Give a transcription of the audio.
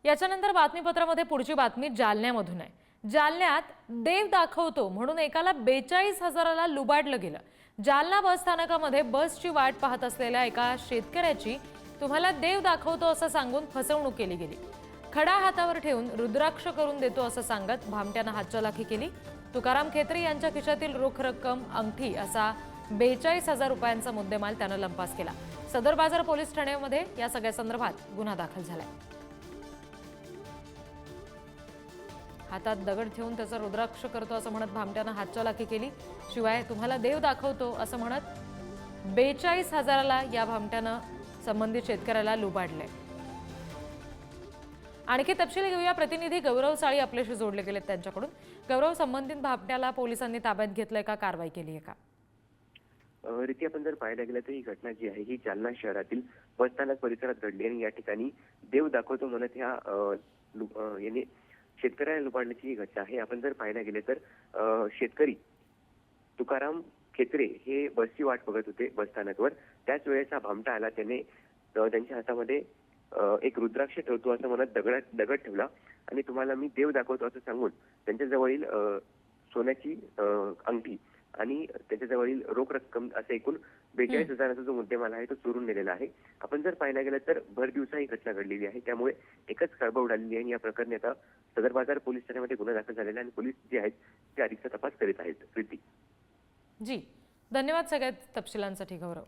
याच्यानंतर बातमीपत्रामध्ये पुढची बातमी जालन्यामधून आहे। जालन्यात देव दाखवतो म्हणून एकाला 42,000ला लुबाडलं गेलं। जालना बस स्थानकामध्ये बसची वाट पाहत असलेल्या एका शेतकऱ्याची तुम्हाला देव दाखवतो असं सांगून फसवणूक केली गेली। खडा हातावर ठेवून रुद्राक्ष करून देतो असं सांगत भामट्यानं हातचलाखी केली। तुकाराम खेत्रे यांच्या खिशातील रोख रक्कम, अंगठी असा 42,000 रुपयांचा मुद्देमाल त्यानं लंपास केला। सदर बाजार पोलीस ठाण्यामध्ये या सगळ्या संदर्भात गुन्हा दाखल झालाय। हातात दगड ठेवून त्याचा रुद्राक्ष करतो असं म्हणत भामट्यानं हातचलाखी केली। शिवाय तुम्हाला देव दाखवतो असं म्हणत 42,000ला या भामट्यानं संबंधित शेतकऱ्याला लुबाडले। आणखी तपशील घेऊया। प्रतिनिधी गौरव साळी आपल्याशी जोडले गेलेत त्यांच्याकडून। गौरव, संबंधित भामट्याला पोलिसांनी ताब्यात घेतलंय का, कारवाई केली आहे का? रीती आपण जर पाहायला गेलं तर ही घटना जी आहे ही जालना शहरातील बसस्थानक परिसरात घडली आणि या ठिकाणी देव दाखवतो म्हणत याने शेतकऱ्याला लुबाडण्याची ही घटना आहे। आपण जर पाहायला गेले तर शेतकरी तुकाराम खेत्रे हे बसची वाट बघत होते बसस्थानकवर। त्याच वेळेस हा भामटा आला। त्याने त्यांच्या हातामध्ये एक रुद्राक्ष ठेवतो असं म्हणत दगड ठेवला आणि तुम्हाला मी देव दाखवतो असं सांगून त्यांच्याजवळील सोन्याची अंगठी आणि त्याच्याजवळील रोख रक्कम असं एकूण 42,000चा जो मुद्देमाल आहे तो चोरून नेलेला आहे। आपण जर पाहायला गेलं तर भर दिवसा ही घटना घडलेली आहे, त्यामुळे एकच खळबळ उडालेली आहे। या प्रकरणी आता सदर बाजार पोलीस ठाण्यामध्ये गुन्हा दाखल झालेला आहे आणि पोलीस जे आहेत ते अधिकचा तपास करीत आहेत। प्रीती जी, धन्यवाद सगळ्या तपशिलांसाठी गौरव।